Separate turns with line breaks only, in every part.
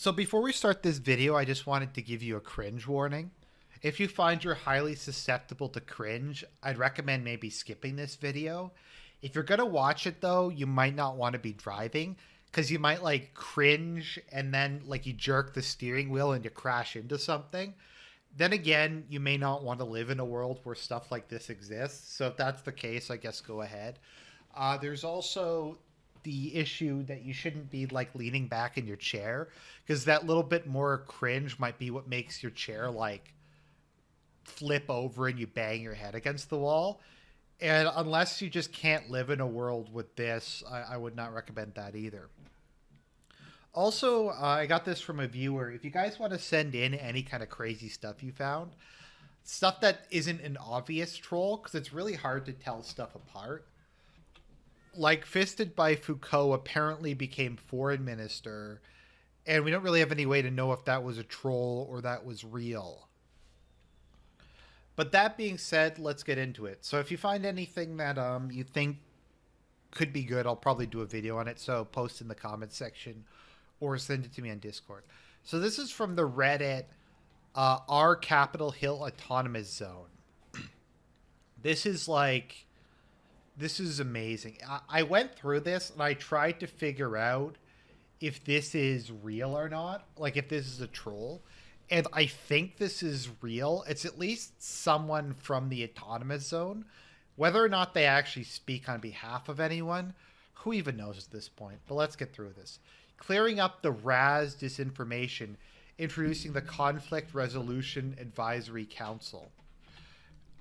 So before we start this video, I just wanted to give you a cringe warning. If you find you're highly susceptible to cringe, I'd recommend maybe skipping this video. If you're going to watch it though, you might not want to be driving because you might like cringe and then like you jerk the steering wheel and you crash into something. Then again, you may not want to live in a world where stuff like this exists. So if that's the case, I guess go ahead. There's also the issue that you shouldn't be like leaning back in your chair because that little bit more cringe might be what makes your chair like flip over and you bang your head against the wall. And unless you just can't live in a world with this, I would not recommend that either. Also, I got this from a viewer. If you guys want to send in any kind of crazy stuff you found, stuff that isn't an obvious troll, because it's really hard to tell stuff apart. Like Fisted by Foucault apparently became foreign minister, and we don't really have any way to know if that was a troll or that was real. But that being said, let's get into it. So if you find anything that you think could be good, I'll probably do a video on it. So post in the comments section or send it to me on Discord. So this is from the Reddit R Capitol Hill Autonomous Zone. This is amazing. I went through this and I tried to figure out if this is real or not. Like if this is a troll. And I think this is real. It's at least someone from the autonomous zone. Whether or not they actually speak on behalf of anyone, who even knows at this point? But let's get through this. Clearing up the Raz disinformation, introducing the Conflict Resolution Advisory Council.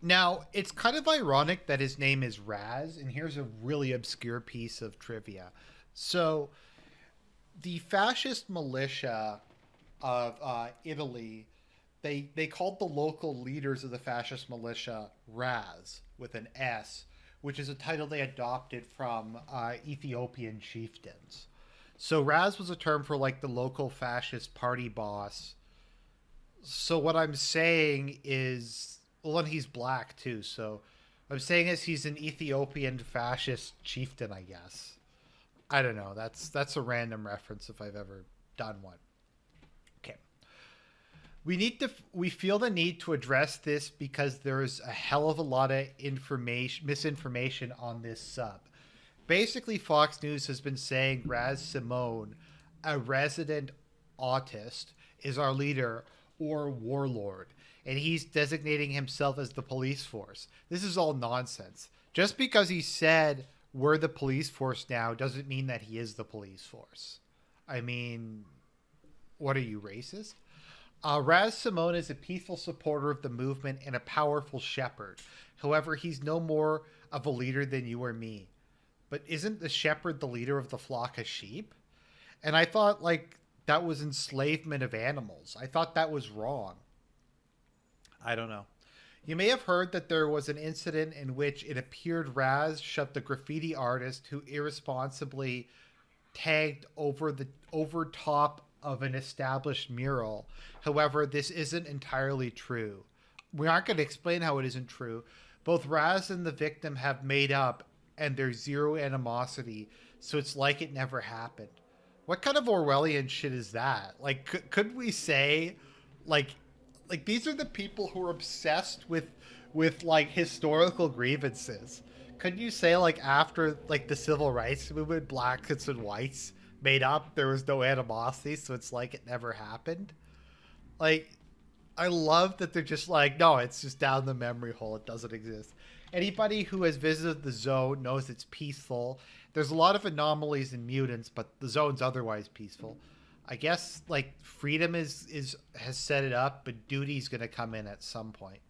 Now, it's kind of ironic that his name is Raz, and here's a really obscure piece of trivia. So, the fascist militia of Italy, they called the local leaders of the fascist militia Raz, with an S, which is a title they adopted from Ethiopian chieftains. So Raz was a term for like the local fascist party boss. So what I'm saying is, well, and he's black too. So what I'm saying is he's an Ethiopian fascist chieftain, I guess. I don't know. That's a random reference if I've ever done one. Okay. We feel the need to address this because there's a hell of a lot of misinformation on this sub. Basically, Fox News has been saying Raz Simone, a resident autist, is our leader or warlord, and he's designating himself as the police force. This is all nonsense. Just because he said we're the police force now doesn't mean that he is the police force. I mean, what are you, racist? Raz Simone is a peaceful supporter of the movement and a powerful shepherd. However, he's no more of a leader than you or me. But isn't the shepherd the leader of the flock of sheep? And I thought like that was enslavement of animals. I thought that was wrong. I don't know. You may have heard that there was an incident in which it appeared Raz shoved a graffiti artist who irresponsibly tagged over top of an established mural. However, this isn't entirely true. We aren't going to explain how it isn't true. Both Raz and the victim have made up and there's zero animosity, so it's like it never happened. What kind of Orwellian shit is that? Like, could we say, like these are the people who are obsessed with like historical grievances. Couldn't you say like after like the civil rights movement, blacks and whites made up, there was no animosity, so it's like it never happened? Like, I love that they're just like, no, it's just down the memory hole. It doesn't exist. Anybody who has visited the zone knows it's peaceful. There's a lot of anomalies and mutants, but the zone's otherwise peaceful. I guess like freedom has set it up, but duty's going to come in at some point.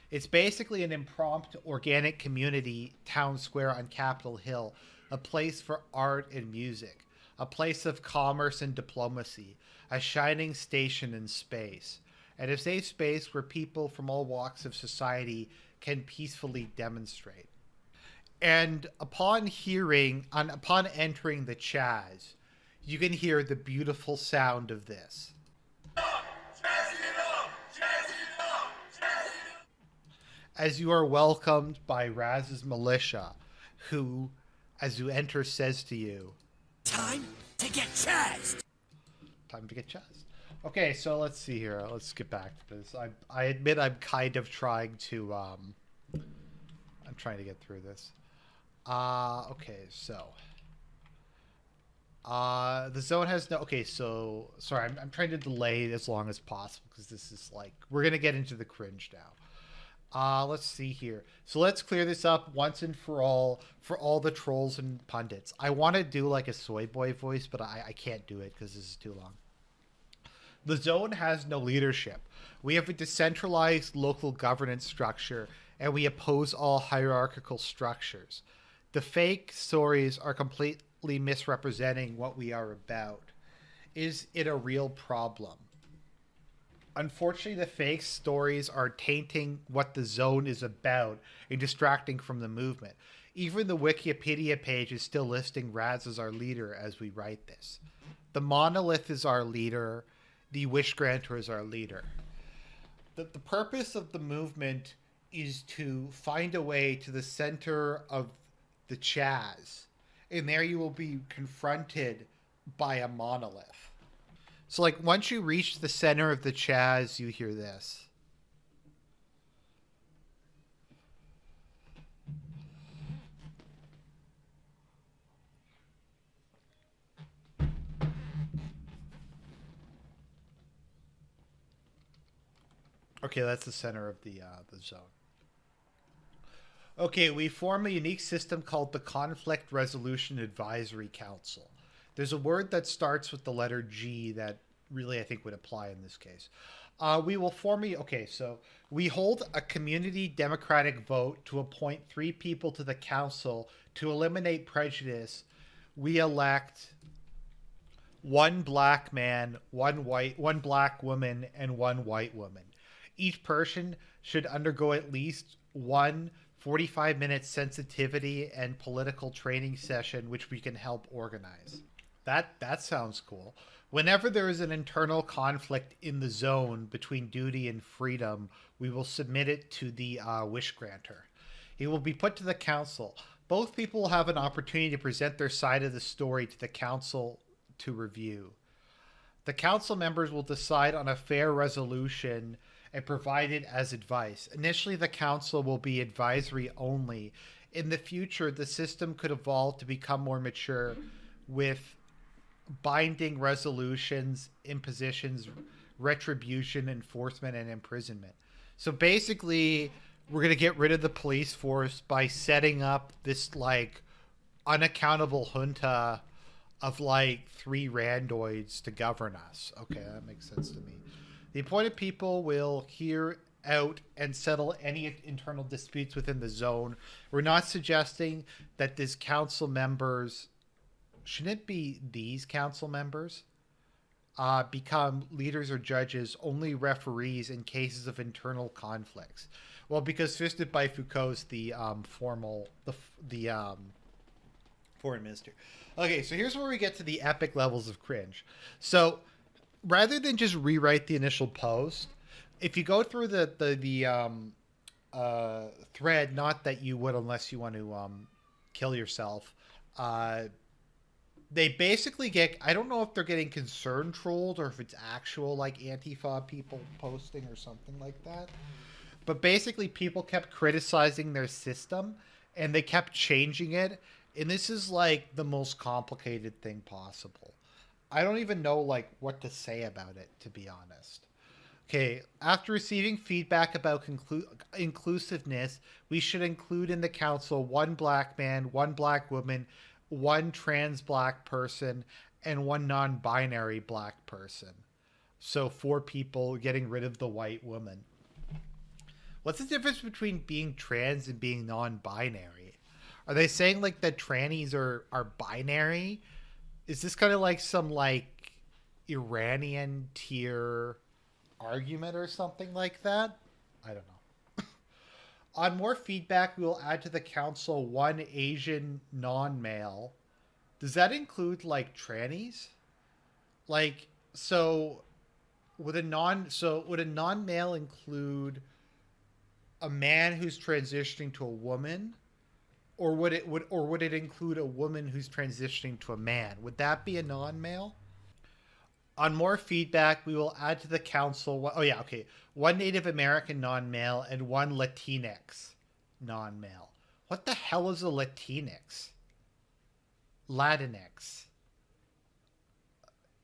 It's basically an impromptu organic community town square on Capitol Hill, a place for art and music, a place of commerce and diplomacy, a shining station in space, and a safe space where people from all walks of society can peacefully demonstrate. And upon entering the CHAZ, you can hear the beautiful sound of this. As you are welcomed by Raz's militia, who, as you enter, says to you,
Time to get chazzed!
time to get CHAZ. Okay, so let's see here. Let's get back to this. I admit I'm kind of trying to I'm trying to get through this. Okay, so the zone has no. Okay, so sorry, I'm trying to delay it as long as possible because this is like we're gonna get into the cringe now. Let's see here. So let's clear this up once and for all the trolls and pundits. I want to do like a soy boy voice, but I can't do it because this is too long. The zone has no leadership. We have a decentralized local governance structure, and we oppose all hierarchical structures. The fake stories are completely misrepresenting what we are about. Is it a real problem? Unfortunately, the fake stories are tainting what the zone is about and distracting from the movement. Even the Wikipedia page is still listing Raz as our leader as we write this. The monolith is our leader. The wish granter is our leader. The purpose of the movement is to find a way to the center of the CHAZ. And there you will be confronted by a monolith. So, like, once you reach the center of the CHAZ, you hear this. Okay, that's the center of the zone. Okay, we form a unique system called the Conflict Resolution Advisory Council. There's a word that starts with the letter G that really I think would apply in this case. We will form a. Okay, so we hold a community democratic vote to appoint 3 people to the council to eliminate prejudice. We elect one black man, one black woman, and one white woman. Each person should undergo at least one 45-minute sensitivity and political training session, which we can help organize. That sounds cool. Whenever there is an internal conflict in the zone between duty and freedom, we will submit it to the wish granter. It will be put to the council. Both people will have an opportunity to present their side of the story to the council to review. The council members will decide on a fair resolution and provide it as advice. Initially, the council will be advisory only. In the future, the system could evolve to become more mature with binding resolutions, impositions, retribution, enforcement, and imprisonment. So basically, we're going to get rid of the police force by setting up this like unaccountable junta of like 3 randoids to govern us. Okay, that makes sense to me. The appointed people will hear out and settle any internal disputes within the zone. We're not suggesting that these council members, shouldn't it be these council members, become leaders or judges, only referees in cases of internal conflicts. Well, because Fisted by Foucault's the foreign minister. Okay, so here's where we get to the epic levels of cringe. So rather than just rewrite the initial post, if you go through the thread, not that you would unless you want to kill yourself, they basically get, I don't know if they're getting concern trolled or if it's actual like Antifa people posting or something like that. But basically people kept criticizing their system and they kept changing it. And this is like the most complicated thing possible. I don't even know like what to say about it, to be honest. Okay, after receiving feedback about inclusiveness, we should include in the council one black man, one black woman, one trans black person, and one non-binary black person. So 4 people, getting rid of the white woman. What's the difference between being trans and being non-binary? Are they saying like that trannies are binary? Is this kind of like some like Iranian tier argument or something like that? I don't know. On more feedback, we will add to the council one Asian non-male. Does that include like trannies? Like, so would a non-male include a man who's transitioning to a woman, or would it include a woman who's transitioning to a man? Would that be a non-male? On more feedback, we will add to the council. Oh, yeah, okay. One Native American non male and one Latinx non male. What the hell is a Latinx? Latinx.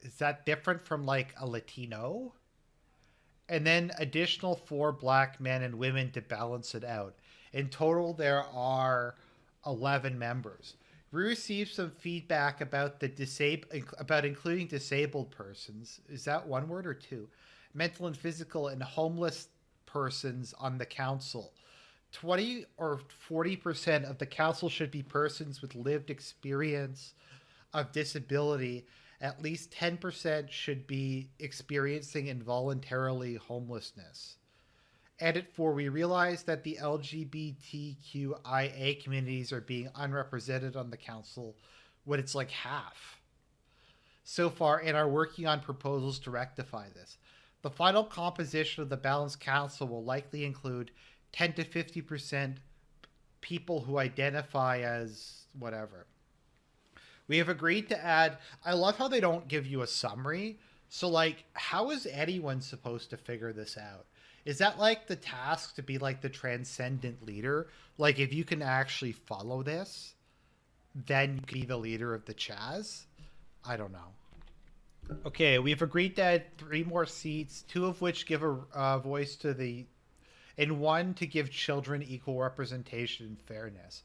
Is that different from like a Latino? And then additional 4 black men and women to balance it out. In total, there are 11 members. We received some feedback about about including disabled persons. Is that one word or two? Mental and physical and homeless persons on the council. 20 or 40% of the council should be persons with lived experience of disability. At least 10% should be experiencing involuntarily homelessness. And at 4, we realize that the LGBTQIA communities are being unrepresented on the council when it's like half so far and are working on proposals to rectify this. The final composition of the balanced council will likely include 10 to 50% people who identify as whatever. We have agreed to add. I love how they don't give you a summary. So, like, how is anyone supposed to figure this out? Is that like the task to be like the transcendent leader? Like, if you can actually follow this, then you can be the leader of the CHAZ? I don't know. Okay, we've agreed to add 3 more seats, 2 of which give a voice to the, and 1 to give children equal representation and fairness.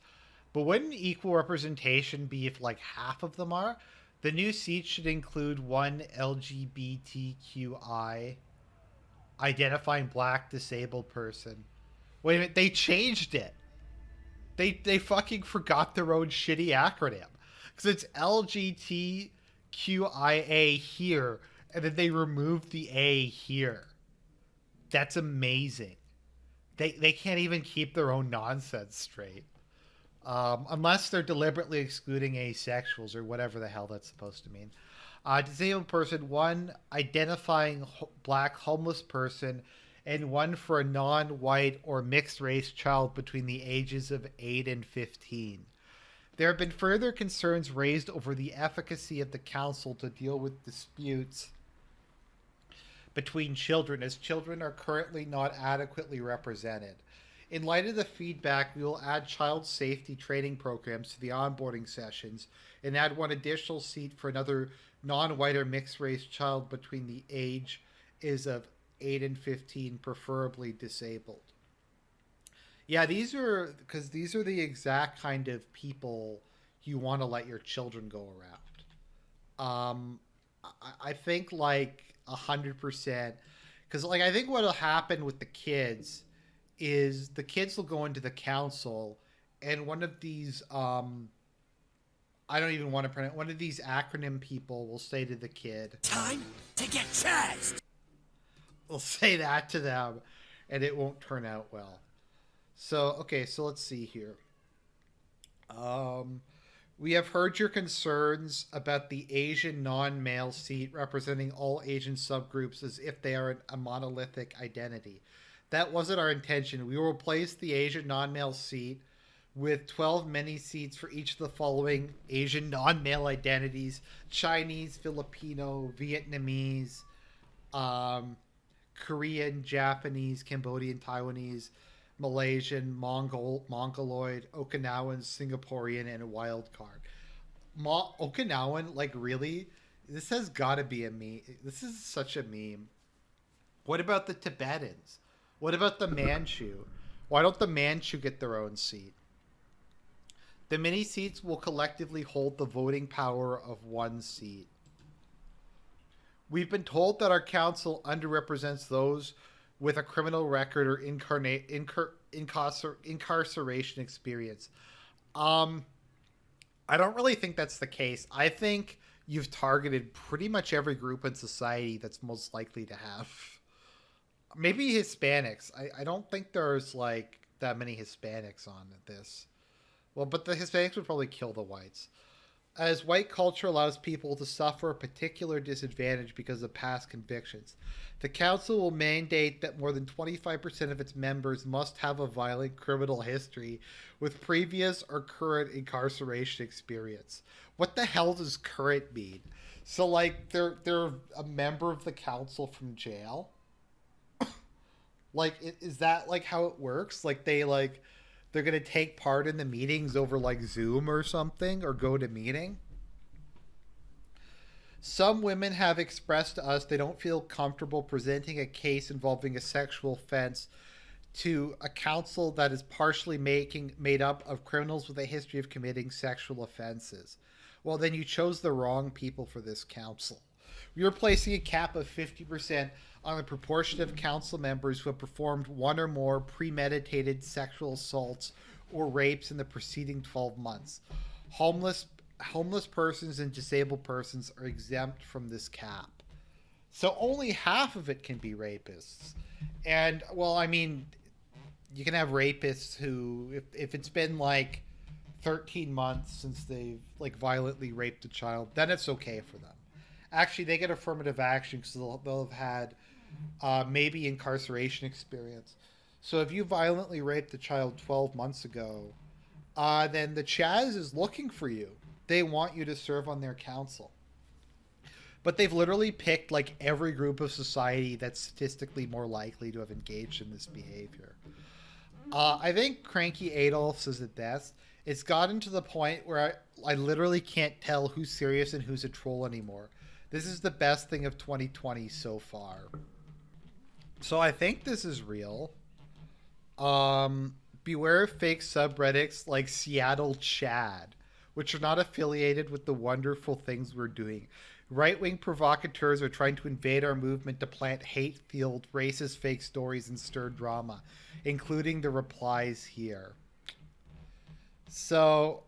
But wouldn't equal representation be if like half of them are? The new seat should include 1 LGBTQI identifying black disabled person. Wait a minute, they changed it. They fucking forgot their own shitty acronym. Because it's LGBTQIA here, and then they removed the A here. That's amazing. They can't even keep their own nonsense straight. Unless they're deliberately excluding asexuals or whatever the hell that's supposed to mean. Disabled person, 1 identifying black homeless person, and 1 for a non-white or mixed race child between the ages of 8 and 15. There have been further concerns raised over the efficacy of the council to deal with disputes between children, as children are currently not adequately represented. In light of the feedback, we will add child safety training programs to the onboarding sessions and add 1 additional seat for another non-white or mixed race child between the age is of 8 and 15, preferably disabled. Yeah, these are the exact kind of people you want to let your children go around. I think like 100%, because like I think what'll happen with the kids is the kids will go into the council, and one of these I don't even want to pronounce, one of these acronym people will say to the kid, "Time to get chased." We'll say that to them, and it won't turn out well. So okay, so let's see here. We have heard your concerns about the Asian non-male seat representing all Asian subgroups as if they are a monolithic identity. That wasn't our intention. We will replace the Asian non-male seat with 12 mini seats for each of the following Asian non-male identities: Chinese, Filipino, Vietnamese, Korean, Japanese, Cambodian, Taiwanese, Malaysian, Mongoloid, Okinawan, Singaporean, and a wild card. Okinawan, like really? This has got to be a meme. This is such a meme. What about the Tibetans? What about the Manchu? Why don't the Manchu get their own seat? The mini seats will collectively hold the voting power of 1 seat. We've been told that our council underrepresents those with a criminal record or incarceration experience. I don't really think that's the case. I think you've targeted pretty much every group in society that's most likely to have. Maybe Hispanics. I don't think there's like that many Hispanics on this. Well, but the Hispanics would probably kill the whites. As white culture allows people to suffer a particular disadvantage because of past convictions, the council will mandate that more than 25% of its members must have a violent criminal history with previous or current incarceration experience. What the hell does current mean? So like they're a member of the council from jail. Like is that like how it works? Like they're gonna take part in the meetings over like Zoom or something, or go to meeting. Some women have expressed to us they don't feel comfortable presenting a case involving a sexual offense to a council that is partially making made up of criminals with a history of committing sexual offenses. Well, then you chose the wrong people for this council. You're placing a cap of 50% on the proportion of council members who have performed one or more premeditated sexual assaults or rapes in the preceding 12 months. Homeless homeless persons and disabled persons are exempt from this cap. So only half of it can be rapists. And well, I mean, you can have rapists who, if it's been like 13 months since they've like violently raped a child, then it's okay for them. Actually, they get affirmative action because they'll have had maybe incarceration experience. So if you violently raped a child 12 months ago, then the CHAZ is looking for you. They want you to serve on their council. But they've literally picked like every group of society that's statistically more likely to have engaged in this behavior. I think Cranky Adolf says it best. It's gotten to the point where I literally can't tell who's serious and who's a troll anymore. This is the best thing of 2020 so far. So I think this is real. Beware of fake subreddits like Seattle Chad, which are not affiliated with the wonderful things we're doing. Right-wing provocateurs are trying to invade our movement to plant hate-filled, racist fake stories and stir drama, including the replies here. So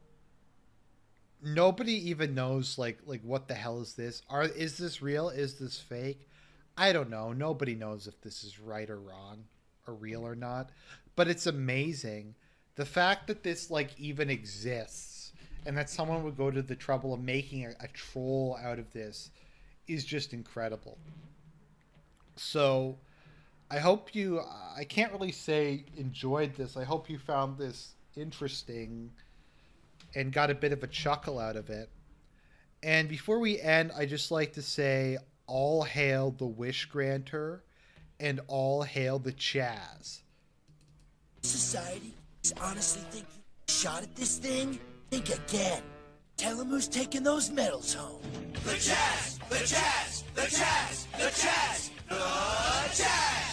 nobody even knows like what the hell is this? Is this real? Is this fake? I don't know. Nobody knows if this is right or wrong or real or not. But it's amazing the fact that this like even exists and that someone would go to the trouble of making a troll out of this is just incredible. So I hope you, I can't really say enjoyed this. I hope you found this interesting and got a bit of a chuckle out of it. And before we end, I just like to say all hail the wish granter and all hail the CHAZ.
Society honestly think you shot at this thing? Think again. Tell him who's taking those medals home. The CHAZ! The CHAZ! The CHAZ! The CHAZ! The CHAZ!